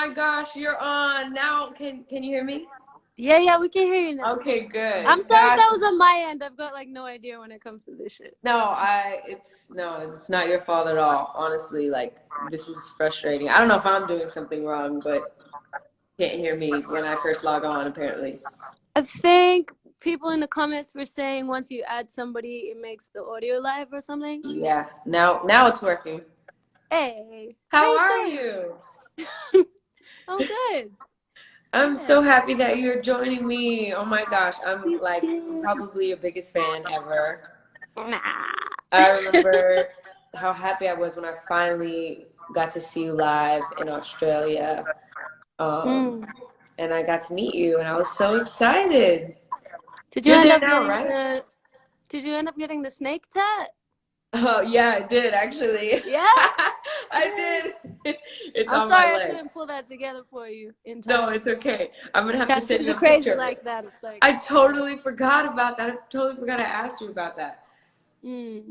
my gosh, you're on now. Can you hear me? Yeah, we can hear you now. Okay, good. I'm sorry if Gosh, that was on my end. I've got like no idea when it comes to this shit. it's not your fault at all. Honestly, like this is frustrating. I don't know if I'm doing something wrong, but you can't hear me when I first log on, apparently. I think people in the comments were saying once you add somebody, it makes the audio live or something. Yeah, now it's working. Hey, how How you are doing? you? I'm good. I'm Yeah, so happy that you're joining me. Oh my gosh, I'm me like too. probably your biggest fan ever. Nah. I remember how happy I was when I finally got to see you live in Australia. Um, Mm. and I got to meet you, and I was so excited. Did you You're end there up now, getting right? the? Did you end up getting the snake tat? Oh, yeah, I did actually. Yeah. I Yay. did. It's I'm on my sorry I leg. couldn't pull that together for you in No, time. it's okay. I'm gonna have to send Tattoos you are a picture crazy of like it. that. It's like, I totally forgot about that. I totally forgot to ask you about that. mm.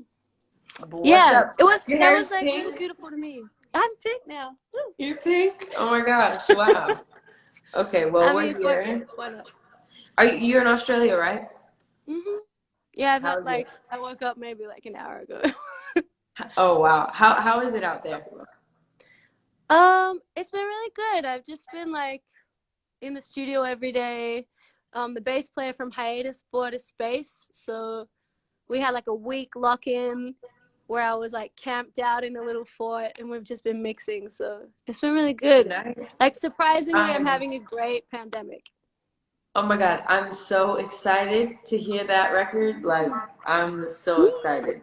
But what's Yeah, up? it was. Your That hair was is like really pink? beautiful to me. I'm pink now. Woo. You're pink? Oh my gosh, wow. Okay, well, I mean, we're fuck it. here. Why not? You're in Australia, right? Yeah, I've had How's it? like I woke up maybe like an hour ago. Oh wow. How is it out there? It's been really good. I've just been like in the studio every day. The bass player from Hiatus bought a space, so we had like a week lock in where I was like camped out in a little fort, and we've just been mixing. So it's been really good. Nice. Like surprisingly, I'm I'm having a great pandemic. Oh my God, I'm so excited to hear that record. Like I'm so excited.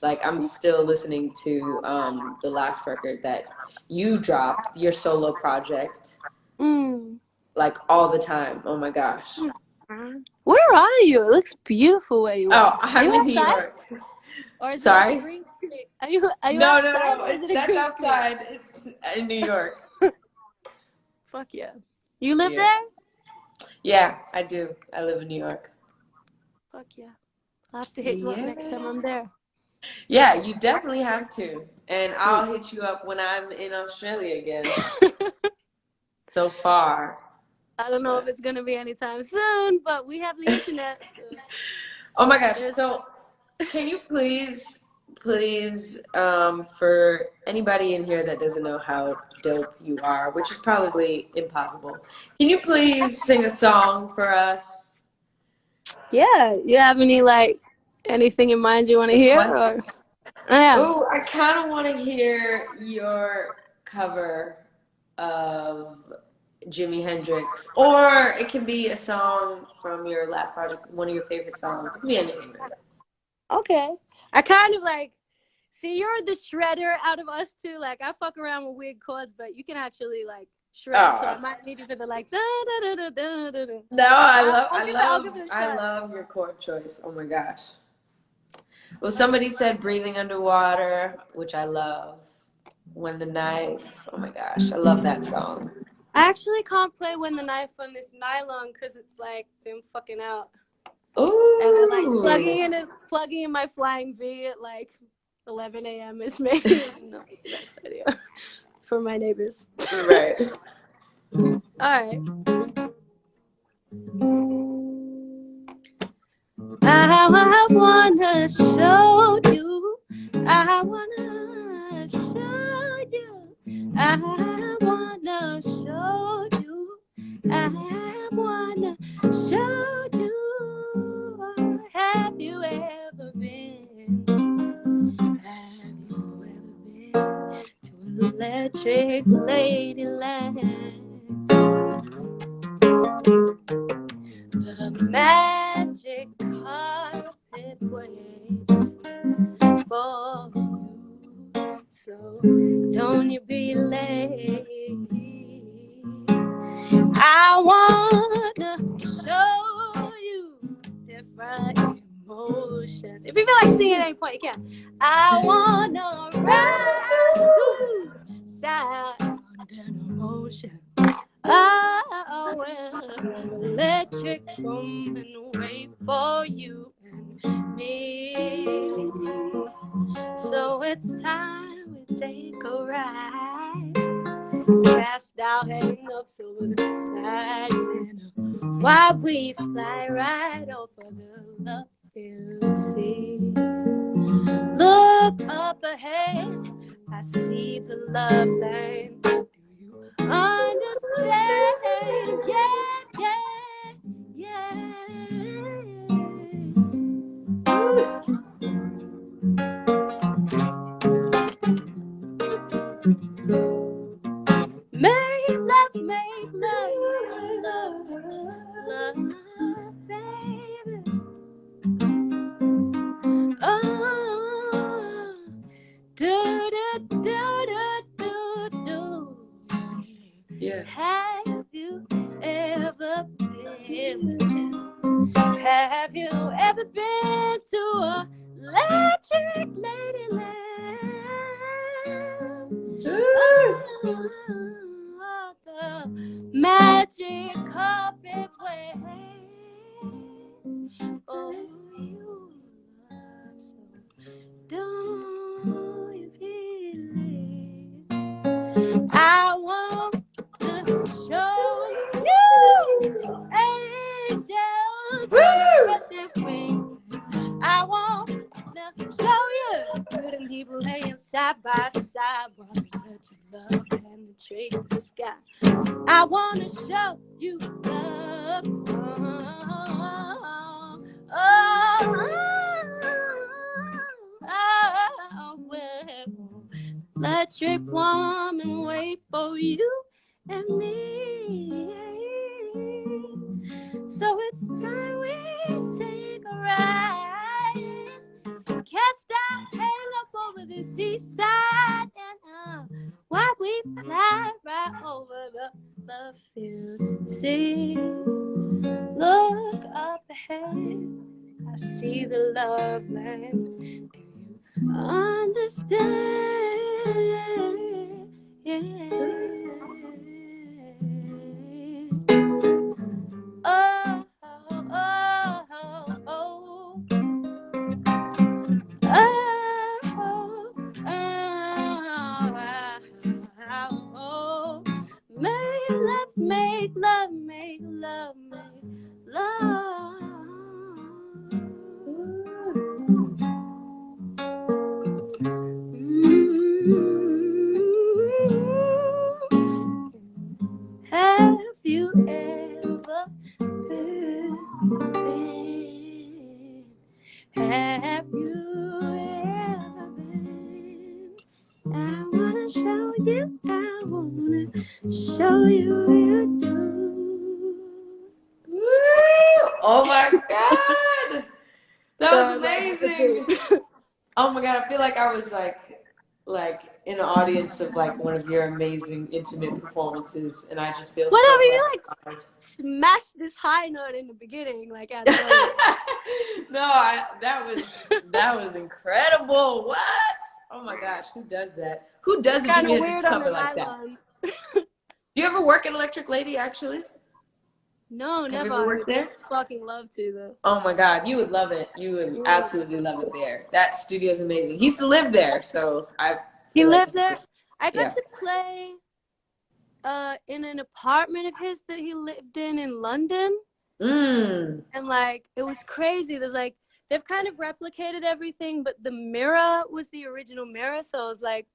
Like I'm still listening to the last record that you dropped, your solo project, Mm. like all the time. Oh my gosh. Where are you? It looks beautiful where you Oh, are. Are I'm you in New outside? York. Or is it like a Sorry? green screen? Are you No, no, outside no. or is It's it a that's green screen? outside. It's in New York. Fuck yeah. You live Yeah. there? Yeah, I do. I live in New York. Fuck yeah. I'll have to hit you up next time Yeah. I'm there. Yeah, you definitely have to. And Mm. I'll hit you up when I'm in Australia again. So far. I don't know if it's gonna be anytime soon, but we have the internet, so Oh my gosh. there's So can you please, for anybody in here that doesn't know how dope you are, which is probably impossible, can you please sing a song for us? yeah. You have any like anything in mind you want to hear or? Request? Oh, yeah. Oh, I kind of want to hear your cover of Jimi Hendrix, or it can be a song from your last project, one of your favorite songs. It can be anything, really. Okay. I kind of like see you're the shredder out of us two. Like I fuck around with weird chords, but you can actually like shred. So I Oh, might need you to be like da da da da da da da. no, I'll give it a I shot. love your chord choice. Oh my gosh. Well, somebody said breathing underwater, which I love. When the knife. Oh my gosh, I love that song. I actually can't play When the Knife on this nylon because it's like been fucking out. And I like Ooh. plugging in my flying V at like 11 a.m. is maybe not the best idea for my neighbors. Right. All right. I wanna show you. I wanna show you. I wanna show you. I wanna show you. Have you ever been? Have you ever been to Electric Ladyland? The magic carpet waits for you, so don't you be late. I wanna show you different emotions. If you feel like singing at any point, you can. I wanna ride to sound an emotion. I will electric woman wait for you and me. So it's time we take a ride cast our hang-ups over the side window while we fly right over the love-filled sea. Look up ahead, I see the love line. Do you understand? Yeah. Make love, love, baby. Oh, do do do do do. Yeah. Have you ever been? Have you ever been to a electric ladyland? Oh, the magic carpet waves. Oh, you love so. Don't you believe? I want to show you angels spread their wings. I want to show you good and evil laying side by side while we let your love penetrate the sky. I want to show you love. Well, electric woman wait for you and me. So it's time we take a ride. Cast our hang up over the seaside and while we fly right over the field sea. Look up ahead, I see the love land. Do you understand? Yeah. Oh, oh, oh, oh. Oh, make love, make love, make love. Have you ever been? Have you ever been? I wanna show you, I wanna show you you do. Oh my God, that was amazing. Oh my God, I feel like I was like in an audience of like one of your amazing intimate performances, and I just feel so Whatever, you like honored. smashed this high note in the beginning, like out of nowhere. No, that was incredible. What? Oh my gosh, who does that? Who does a Kind Jimi of Hendrix weird on the cover like that? nylon. Do you ever work at Electric Lady? Actually, No, have you never. ever I worked would there? fucking love to though. Oh my God, you would love it. You would absolutely love it there. That studio's amazing. He used to live there, so I He feel like lived there. just, I got yeah. to play in an apartment of his that he lived in London. Mm. And like it was crazy. There's like they've kind of replicated everything, but the mirror was the original mirror, so I was like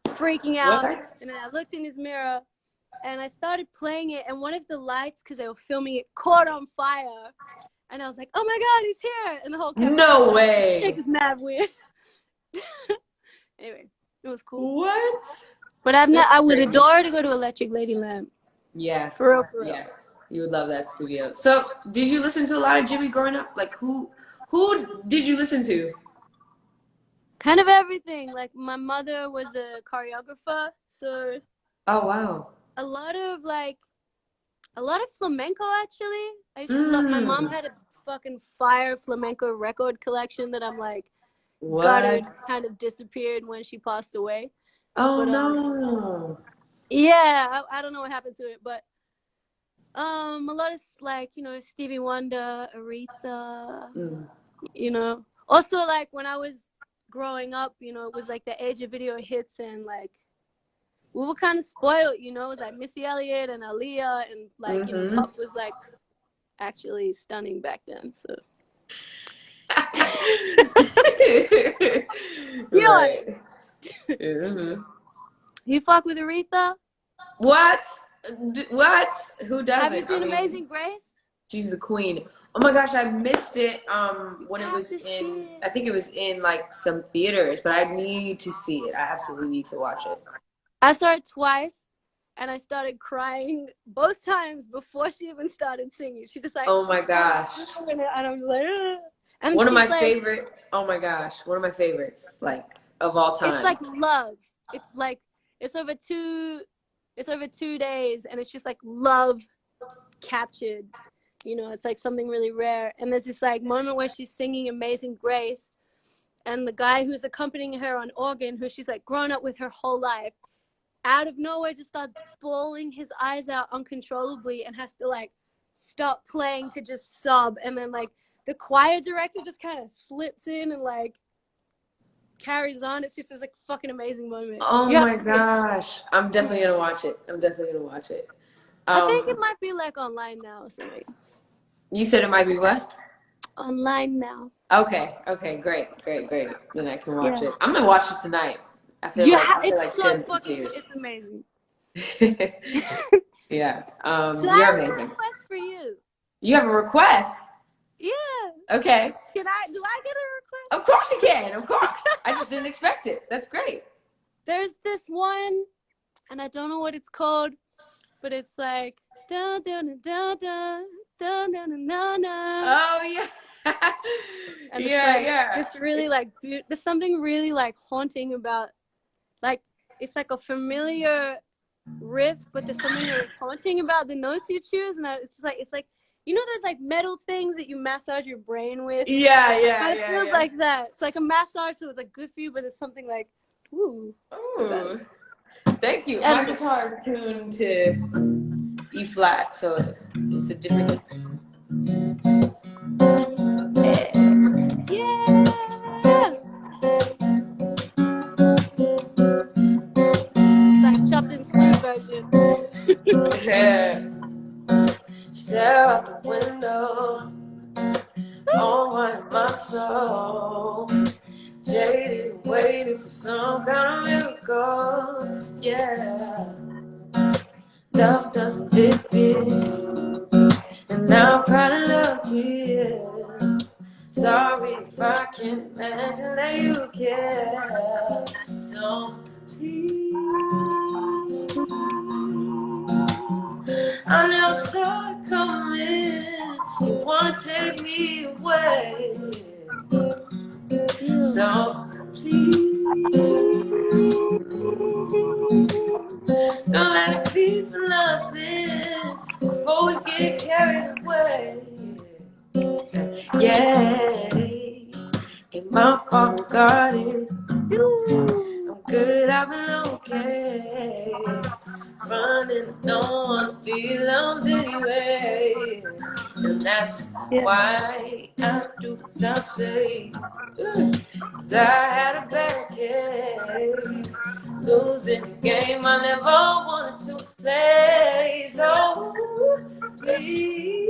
freaking out. What? And then I looked in his mirror and I started playing it, and one of the lights, because they were filming it, caught on fire. And I was like, oh my God, he's here. And the whole camera No shake way. is mad weird. Anyway, it was cool. What? But That's I would crazy. adore to go to Electric Ladyland. Yeah. For real, for real. Yeah. You would love that studio. So, did you listen to a lot of Jimmy growing up? Like, who did you listen to? Kind of everything. Like my mother was a choreographer, so Oh wow. a lot of flamenco actually. I used to love. My mom Mm. had a fucking fire flamenco record collection that I'm like gutted, What? kind of disappeared when she passed away. Oh But no. yeah, I don't know what happened to it, but a lot of like Stevie Wonder, Aretha, Mm. Also like when I was growing up, it was like the age of video hits and like we were kind of spoiled, you know. It was like Missy Elliott and Aaliyah, and like, you know, Mm-hmm. pop was like actually stunning back then. So be honest. Right. Mm-hmm. You fuck with Aretha? What? What? Who Have you doesn't? I seen mean, Amazing Grace? she's the queen. Oh my gosh, I missed it. You When it have was to see in, it. I think it was in like some theaters, but I need to see it. I absolutely need to watch it. I saw it twice, and I started crying both times before she even started singing. She just like, Oh my gosh. and I was like, ugh. And One of she's my like, favorite, oh my gosh, one of my favorites, like of all it's time. like love. It's like it's over two, it's over 2 days, and it's just like love captured. You know, it's like something really rare. And there's this like moment where she's singing Amazing Grace, and the guy who's accompanying her on organ, who she's like grown up with her whole life, out of nowhere just starts bawling his eyes out uncontrollably and has to like stop playing to just sob. And then like the choir director just kind of slips in and like carries on. It's just this like fucking amazing moment. Oh You have my to see it. gosh. I'm definitely gonna watch it. I'm definitely gonna watch it. I think it Um, might be like online now or something. you said it might be what? Online now. Okay, okay, great, great, great. Then I can watch Yeah. it. I'm gonna watch it tonight. I feel It's like so shedding some fucking, tears. it's amazing. Yeah. So I You're have a amazing. request for you. You have a request? Yeah. Okay. Do I get a request? Of course you can. Of course. I just didn't expect it. That's great. There's this one, and I don't know what it's called, but it's like dun dun dun dun dun dun dun dun. Oh yeah. And it's Yeah, like yeah. this really like there's something really like haunting about, like, it's like a familiar riff, but there's something really haunting about the notes you choose. And it's like, you know, those like metal things that you massage your brain with. Yeah, yeah, Kind of yeah, feels yeah. like that. It's like a massage, so it's like good for you, but there's something like, ooh. Ooh. Thank you. My And guitar is tuned to E flat, so it's a different. yeah, like chopped and screwed version. Yeah. Stare out the window, on my soul. Jaded, waiting for some kind of miracle. Yeah. Love doesn't fit, and now I'm crying love tears. Sorry if I can't imagine that you care. So please, I never saw it coming. You wanna take me away. So please, don't let it be for nothing before we get carried away. Yeah, ain't my fault regarded. I'm good, I've been okay. Running, don't wanna be loved anyway. And that's why I do as I say. 'Cause I had a bad case, losing the game I never wanted to play. So please,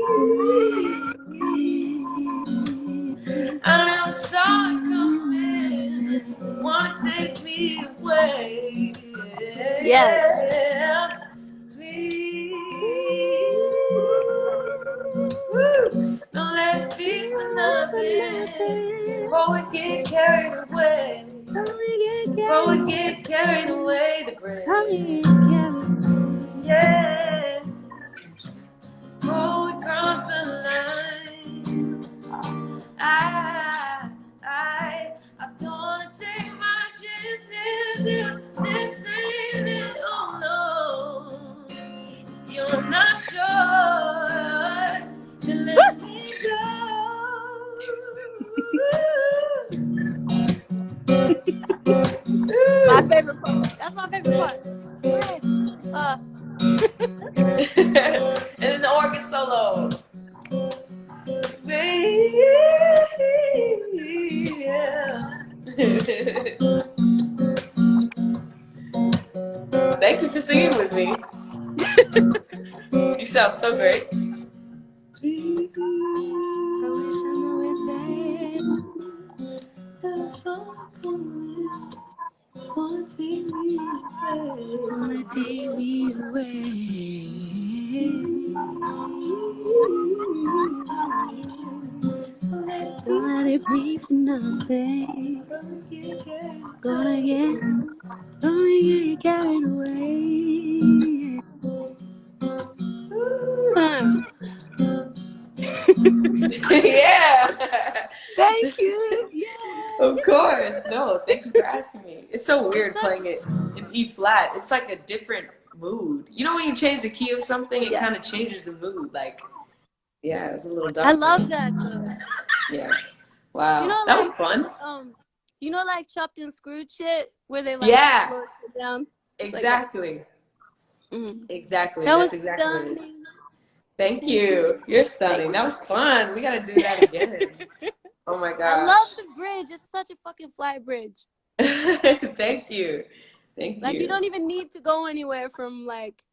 I never saw it coming. You wanna take me away? Yes. Yeah, please. Woo. Don't let it be for nothing before we get carried away. Before we get carried away, the brain. Yeah. Before we cross the line, I don't wanna take my chances if this ain't it. Oh no, if you're not sure, then let me go. My favorite part. That's my favorite part. Bridge. sound so great. I wish I knew it, babe. The song coming, wanna take me away. Wanna take me away. Don't let it be for nothing. Gonna get carried away. Yeah. Thank you. Yeah. Of course. No, thank you for asking me. It's so It's weird such. playing it in E flat. It's like a different mood. You know when you change the key of something, it Yeah. kind of changes the mood. Like, yeah, it was a little I darker. love that though. Yeah. Do you Wow. know That was like fun. you know like chopped and screwed shit where they like Yeah. slow shit down? It's like that. Exactly. Mm. Exactly. That That's was exactly what it is. stunning. Thank Thank you. you. You're Thank stunning. you. That was fun. We got to do that again. Oh my I gosh. love the bridge. It's such a fucking fly bridge. Thank you. Thank Like you you. don't even need to go anywhere from like,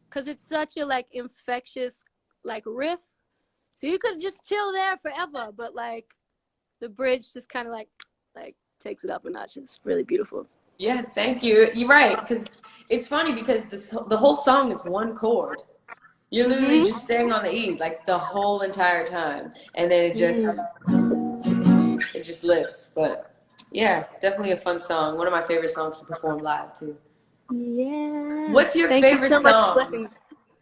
cause it's such a like infectious like riff. So you could just chill there forever, but like the bridge just kind of like takes it up a notch. It's really beautiful. Yeah, thank you. You're right, because it's funny because the whole song is one chord. You're literally Mhm. just staying on the E like the whole entire time, and then Mm. it just lifts. But yeah, definitely a fun song. One of my favorite songs to perform live too. Yeah. What's your Thank you favorite so much for song? blessing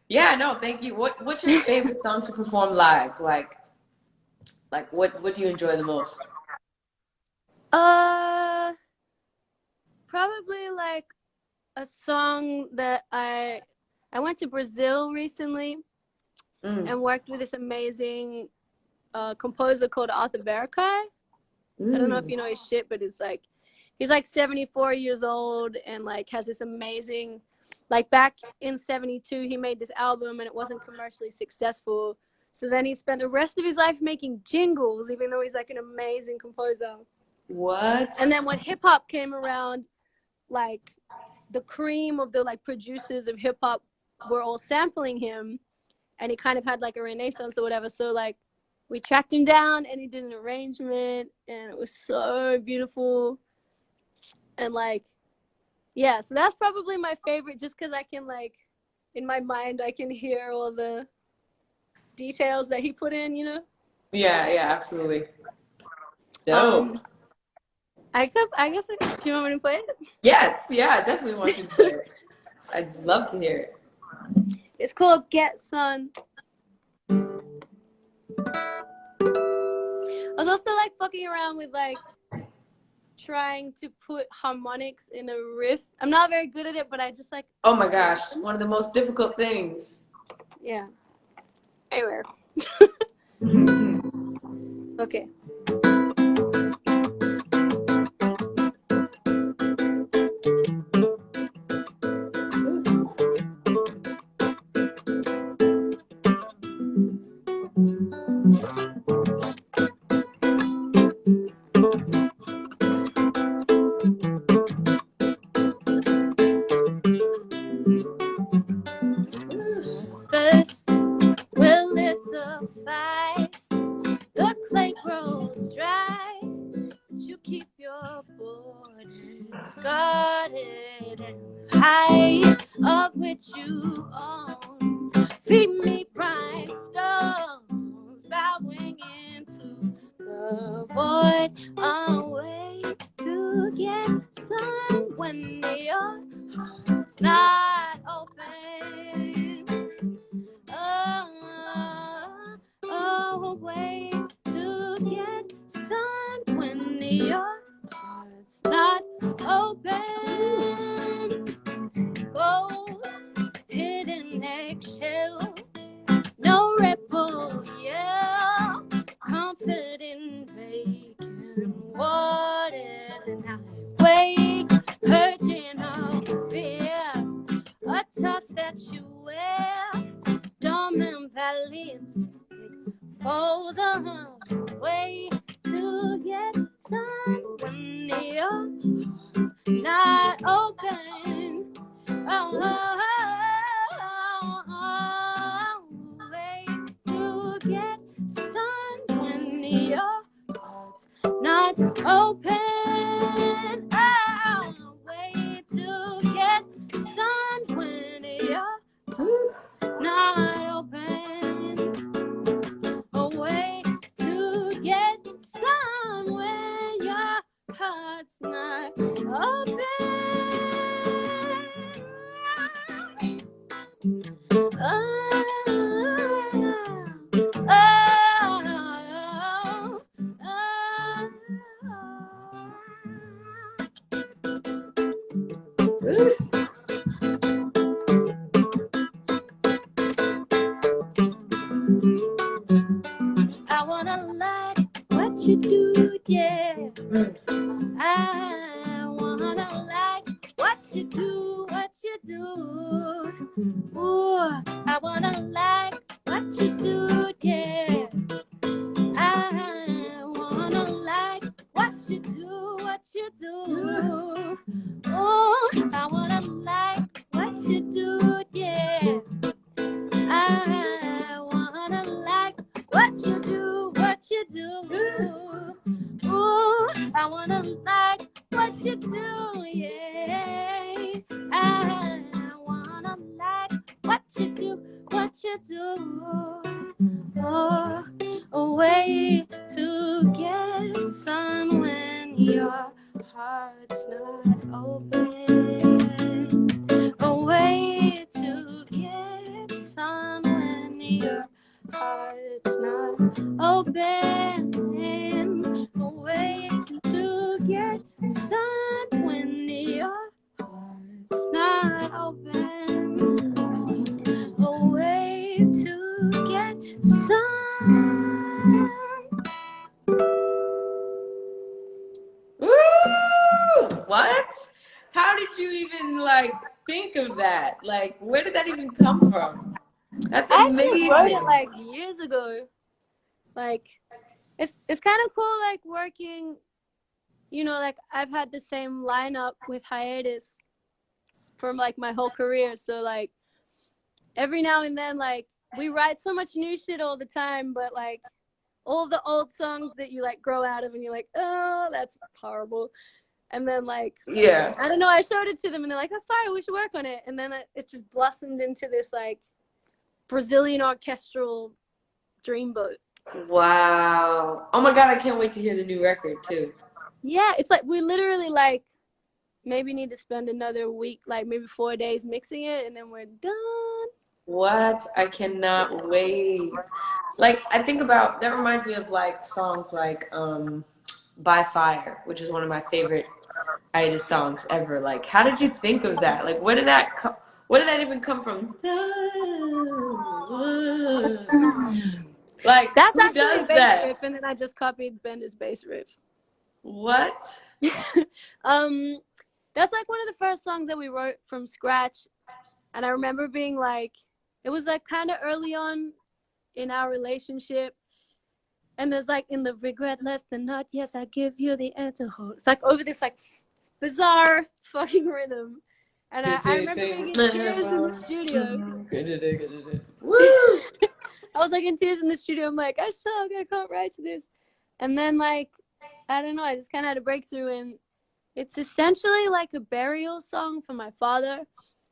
Yeah, no, thank you. What's your favorite song to perform live? Like what do you enjoy the most? Uh, probably like a song that I went to Brazil recently Mm, and worked with this amazing composer called Arthur Barakai. I don't know if mm. you know his shit, but it's like he's like 74 years old and like has this amazing like back in 72 he made this album and it wasn't commercially successful. So then he spent the rest of his life making jingles, even though he's like an amazing composer. What? And then when hip hop came around, like the cream of the like producers of hip hop were all sampling him, and he kind of had like a renaissance or whatever. So like we tracked him down, and he did an arrangement, and it was so beautiful. And like, yeah, so that's probably my favorite, just because I can like, in my mind, I can hear all the details that he put in. You know. Yeah, yeah, absolutely. Dope. Um, I could, I guess, do you want me to play it? Yes, yeah, I definitely want you to play it. I'd love to hear it. It's called Get Sun. I was also like fucking around with like trying to put harmonics in a riff. I'm not very good at it, but I just like Oh my gosh, learned. one of the most difficult things. Yeah. Anyway. Okay. First, will it suffice? The clay grows dry, but you keep your borders guarded, and the height of which you own. Feed me bright stones, bowing into the void. A way to get sun when your heart's not open. A way to get sun when your heart's not open. Ghost hidden eggshell, no ripple, yeah. Comfort in vacant waters, and I wake, purging all fear. A touch that you wear, dormant valleys, falls on the way to get sun when your heart's not open. Oh, oh, oh, oh, get sun when your heart's not open. Oh, way to get sun when your heart's not open. A way to get sun when your heart's not open. I wanna like what you do, yeah. I wanna like what you do, what you do. Ooh, I wanna like what you do, yeah. I wanna like what you do, what you do. Ooh, I wanna like what you do, yeah. I wanna like what you do, what you do. Ooh, I wanna like what you do, yeah. I wanna like what you do, what you do. Oh, a way to get some when your heart's not open. A way to get some when your heart's not open. A way to get sun when your heart's not open. A way to get sun. Woo! What? How did you even like think of that? Like, where did that even come from? That's I actually wrote it amazing. like years ago. Like, it's kind of cool, like working. You know, like I've had the same lineup with Hiatus from like my whole career. So like every now and then, like we write so much new shit all the time, but like all the old songs that you like grow out of and you're like, oh, that's horrible. And then like, Yeah. I don't know, I showed it to them and they're like, that's fine, we should work on it. And then it just blossomed into this like Brazilian orchestral dreamboat. Wow. Oh my God, I can't wait to hear the new record too. Yeah, it's like we literally like maybe need to spend another week, like maybe 4 days mixing it and then we're done. What? I cannot wait. Like, I think about that reminds me of like songs like By Fire, which is one of my favorite Itis songs ever. Like, how did you think of that? Like, where did that even come from? Like, That's who actually a does bass that? riff, and then I just copied Bender's bass riff. What? That's like one of the first songs that we wrote from scratch, and I remember being like, it was like kind of early on in our relationship, and there's like in the regret less than not, yes, I give you the answer. It's like over this like bizarre fucking rhythm, and I remember being in tears in the studio. Woo! I was like in tears in the studio. I'm like, I suck. I can't write to this. And then like, I don't know. I just kind of had a breakthrough, and it's essentially like a burial song for my father,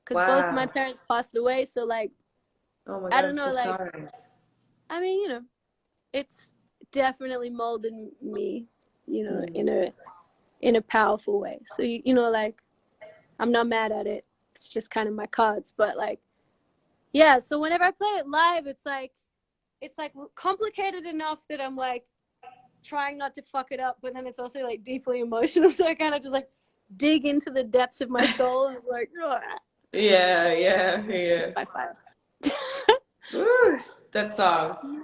because both my Wow. parents passed away. So like, Oh my I God, don't I'm know. so Like, sorry. I mean, you know, it's definitely molded me, you know, in a powerful way. So you know, like, I'm not mad at it. It's just kind of my cards. But like, yeah. So whenever I play it live, it's like complicated enough that I'm like trying not to fuck it up, but then it's also like deeply emotional. So I kind of just like dig into the depths of my soul and like, Yeah, yeah, yeah. By Five. Woo, that song.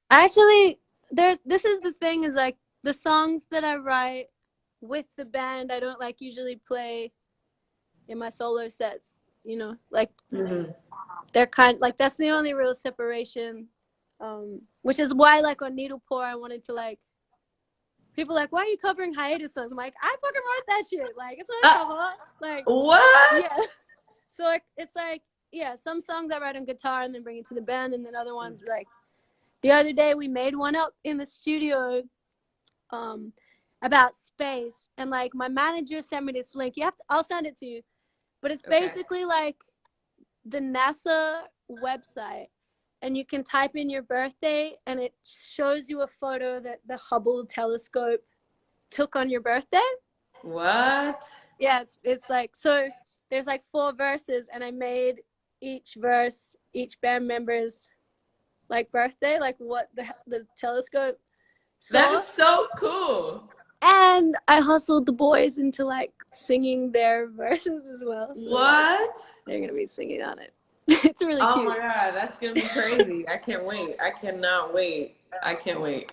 Actually, this is the thing is like the songs that I write with the band, I don't like usually play in my solo sets. You know, like they're kind like that's the only real separation. Which is why like on Needle Pour I wanted to like people like, why are you covering Hiatus songs? I'm like, I fucking wrote that shit. Like, it's not a cover. Like, What? yeah. So it's like yeah, some songs I write on guitar and then bring it to the band, and then other ones like the other day we made one up in the studio about space, and like my manager sent me this link. I'll send it to you, but it's basically like the NASA website, and you can type in your birthday and it shows you a photo that the Hubble telescope took on your birthday. What? Yeah, it's like, so there's like 4 verses, and I made each verse each band member's like birthday, like what the telescope That saw. is so cool. And I hustled the boys into like singing their verses as well. So What? like, they're gonna be singing on it. It's really Oh cute. my God, that's gonna be crazy. I can't wait. I cannot wait. I can't wait.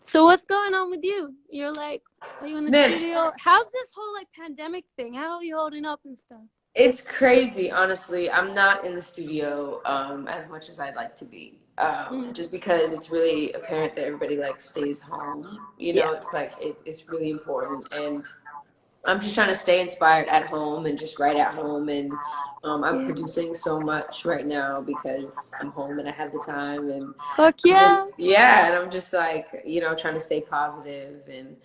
So what's going on with you? You're like, are you in the Man, studio? How's this whole like pandemic thing? How are you holding up and stuff? it's crazy, honestly. I'm not in the studio as much as I'd like to be. Just because it's really apparent that everybody like stays home. You know, it's like it's really important, and I'm just trying to stay inspired at home and just write at home. And I'm producing so much right now because I'm home and I have the time. And Fuck I'm yeah. just, yeah, and I'm just like, you know, trying to stay positive. And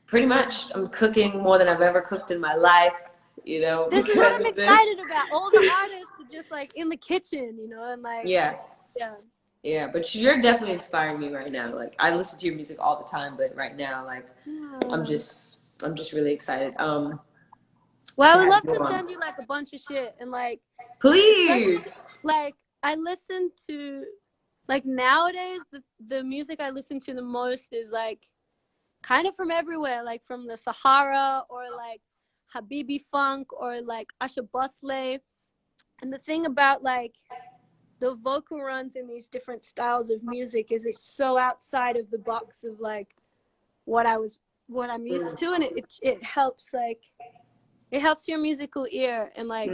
pretty much I'm cooking more than I've ever cooked in my life, you know, This is what because I'm of this. excited about. All the artists are just like in the kitchen, you know, and like, Yeah. yeah. Yeah, but you're definitely inspiring me right now. Like I listen to your music all the time, but right now, like I'm just really excited. Well, To I would have love you to on. send you like a bunch of shit, and like, especially Please. like I listen to, like nowadays the music I listen to the most is like kind of from everywhere, like from the Sahara or like Habibi Funk or like Asha Bosley. And the thing about like the vocal runs in these different styles of music is it's so outside of the box of like what I'm used to, and it helps like it helps your musical ear. And like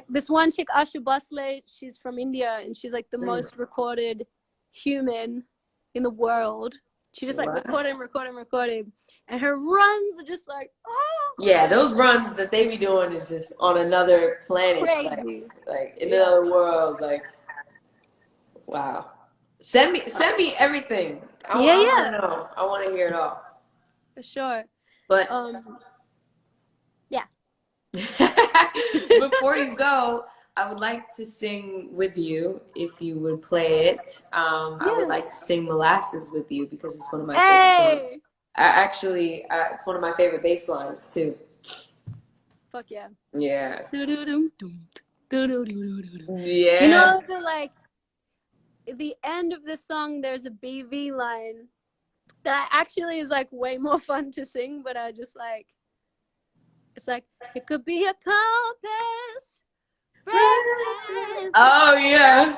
this one chick Asha Bosley, she's from India, and she's like the most recorded human in the world. She just like What? recording, and her runs are just like, oh, Yeah, those runs that they be doing is just on another planet, crazy. like in another world. Like, wow. Send me everything. I want to Yeah, know. I want to hear it all. for sure. But Yeah. before you go, I would like to sing with you if you would play it. I would like to sing Molasses with you because it's one of my favorite songs. Hey. Actually, it's one of my favorite bass lines too. Fuck yeah. Yeah. Do you Yeah. know the like at the end of the song there's a BV line that actually is like way more fun to sing, but I just like, it's like, it could be a compass, Oh yeah.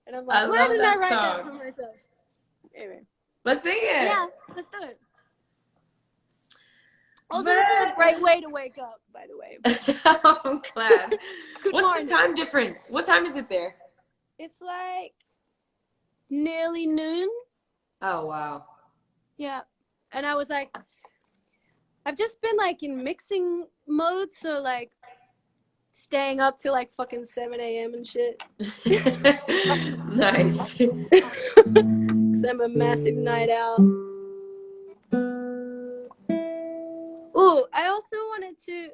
and I'm I like, why love didn't I that write that for song. myself? Anyway, Let's sing it. yeah, let's do it. Also, this is a great way to wake up, by the way. I'm glad. Good What's morning. the time difference? What time is it there? It's like nearly noon. Oh wow. Yeah. And I was like, I've just been like in mixing mode, so like staying up till like fucking 7 a.m. and shit. Nice. Because I'm a massive night owl. Ooh, I also wanted to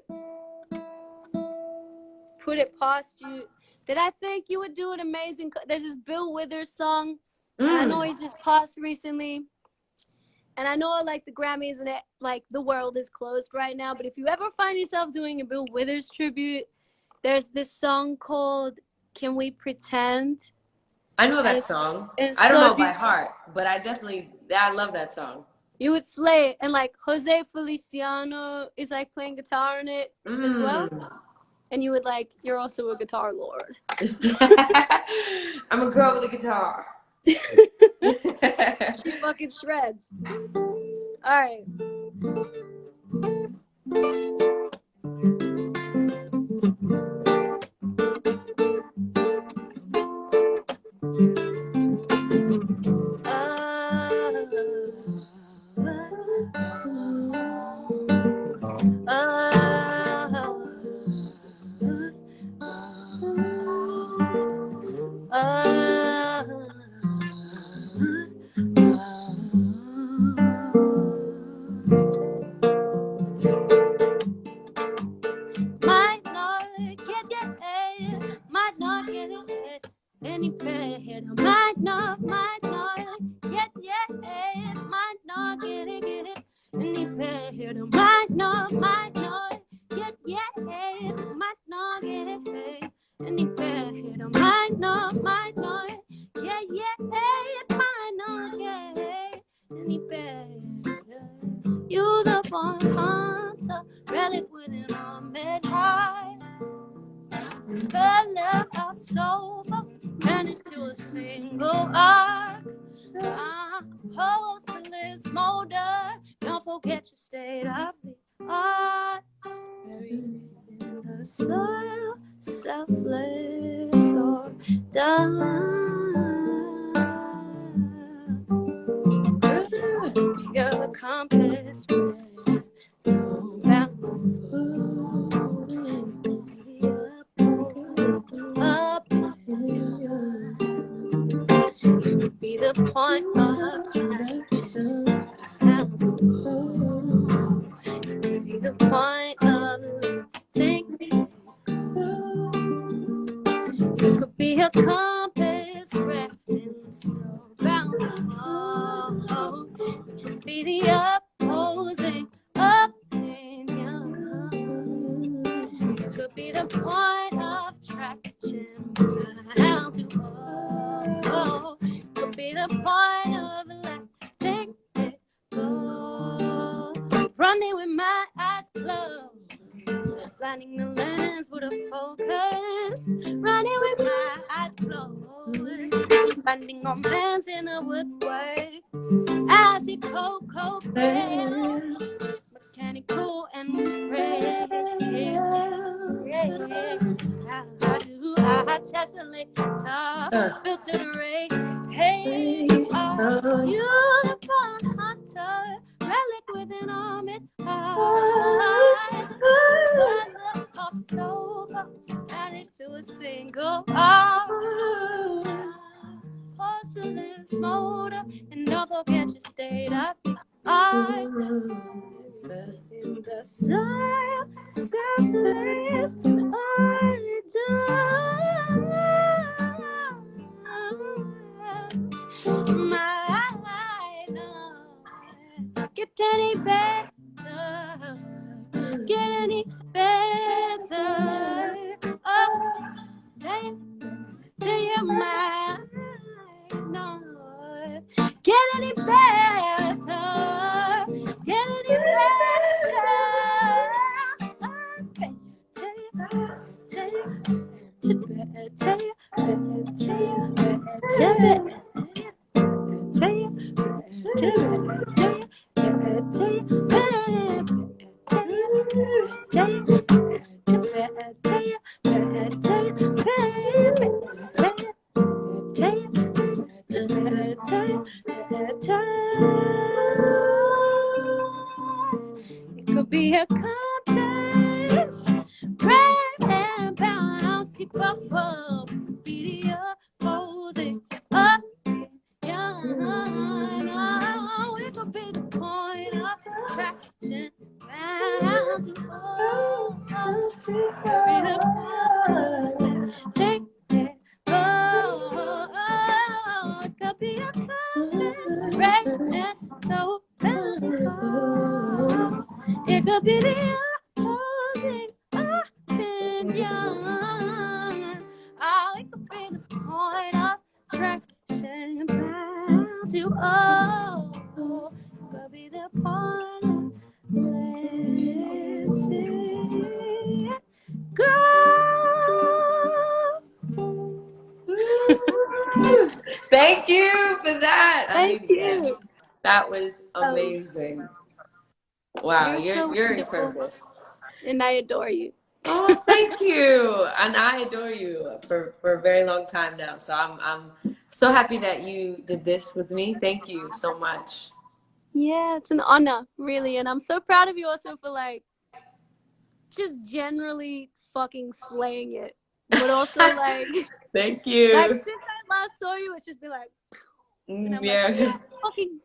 put it past you that I think you would do an amazing. There's this Bill Withers song, and I know he just passed recently. And I know like the Grammys and it, like the world is closed right now, but if you ever find yourself doing a Bill Withers tribute, there's this song called Can We Pretend? I know that song. It's I don't so know by beautiful. heart, but I love that song. You would slay it. And like Jose Feliciano is like playing guitar in it as well. And you would like, you're also a guitar lord. I'm a girl with a guitar. She fucking shreds. All right. any better. Might not, yeah, might not get it, any better. Might not, yeah, might not get it, any better. Might not, yeah, it might not get any better. You the one hunter, relic within a mid-high. The love of sofa vanished to a single arc. Hopeless smolder, don't forget your state of the art. Buried in the soil, selfless or done. Your compass red, so bountiful. Up be the point of attraction. Be the point of lifting. You could be a compass resting so bountiful. Be the opposing opinion. You could be the point of attraction. Bound to all. Could be the point of letting it go. Running with my eyes closed, blinding the lens with a focus. Running with my eyes closed, finding on man's in a woodwork. As he cold fails, mechanical and praise. How do I tessellate, filter the ray? H.E.R. You the fun hunter, relic with an armored heart. But the sofa vanished to a single arm. Porcelain smolder, and don't forget your state of the art. In the soil, selfless might not get any better, get any better. Oh, tell you might not get any better, get any better. It could be a compass, red and bounty bubble, be the opposing up. Oh, it could be the point of attraction. Bound to hold, take it. Oh, it could be a compass, red and so bountiful. It could be the opposing opinion. Oh, it could be the point of attraction. Bound to oh, it could be the point of letting go. Thank you for that. Thank you. That was amazing. Wow, you're incredible. And I adore you. Oh, thank you. And I adore you for a very long time now. So I'm so happy that you did this with me. Thank you so much. Yeah, it's an honor, really. And I'm so proud of you also for like just generally fucking slaying it. But also like thank you. Like since I last saw you, it's just been like and I'm yeah. like, let's fucking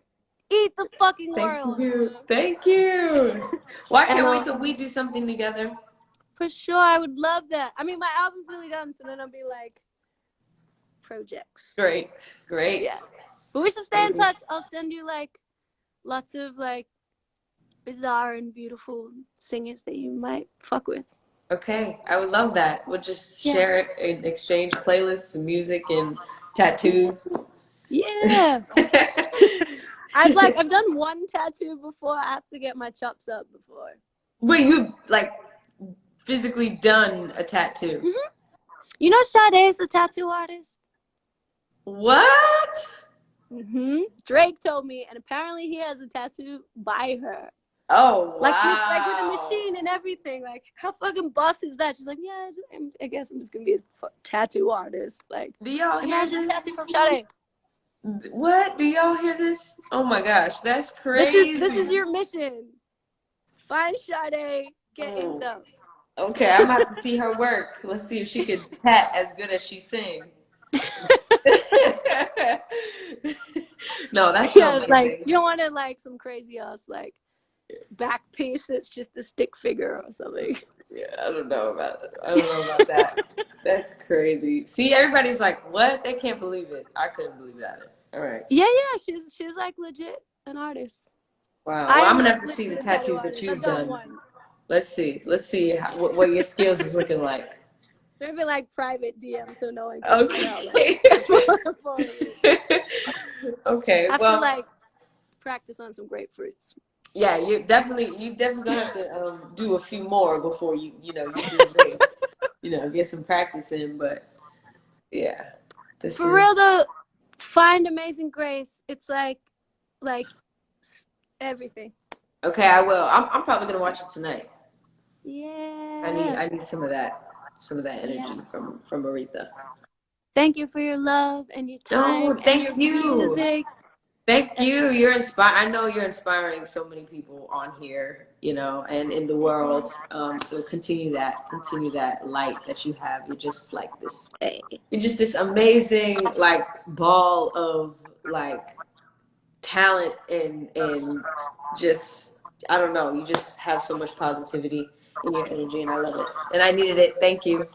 eat the fucking world. Thank you. Well, I can't wait till we do something together. For sure, I would love that. I mean, my album's really done, so then I'll be like, projects. Great, great. Yeah. But we should stay in touch. I'll send you like lots of like bizarre and beautiful singers that you might fuck with. Okay, I would love that. We'll just Yeah. share it and exchange playlists and music and tattoos. Yeah. I've done one tattoo before. I have to get my chops up before. Wait, you like physically done a tattoo? Mm-hmm. You know Sade is a tattoo artist? What? Mm-hmm. Drake told me, and apparently he has a tattoo by her. Oh, Like with a wow. machine and everything. Like, how fucking boss is that? She's like, yeah, I guess I'm just gonna be a tattoo artist. Like, Do y'all hear imagine a tattoo this? from Sade. What? Do y'all hear this? Oh my gosh, that's This is crazy. your mission. Find Sade, get Mm. inked up. Okay, I'm gonna have to see her work. Let's see if she could tat as good as she sing. No, that's so Yeah, it's like amazing. you don't want to like some crazy ass like back piece that's just a stick figure or something. Yeah, I don't know about it. I don't know about that. That's crazy. See, everybody's like, "What? They can't believe it." I couldn't believe that. All right. Yeah, she's like legit an artist. Wow. I Well, I'm am gonna a have to see the legit tattoo tattoos that artist. I've you've done done. one. Let's see. Let's see what your skills is looking like. Maybe like private DM so no one can see how like Okay. full it is. Okay. I have to Well, like practice on some grapefruits. yeah, you definitely gonna have to do a few more before you do big. Get some practice in. But yeah, this For real is though, find Amazing Grace. It's like everything. okay. I will. I'm probably gonna watch it tonight. I need Yeah. I need some of that energy Yes. from Aretha. Thank you for your love and your time Oh, and your thank you. music. Thank And you. You're inspire. I know you're inspiring so many people on here, and in the world. So continue that. Continue that light that you have. You're just like this. hey. You're just this amazing like ball of like talent and just I don't know. You just have so much positivity in your energy, and I love it. And I needed it. Thank you.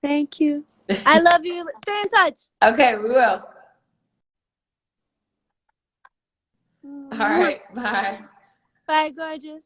Thank you. I love you. Stay in touch. Okay, we will. All right. Bye. Bye, gorgeous.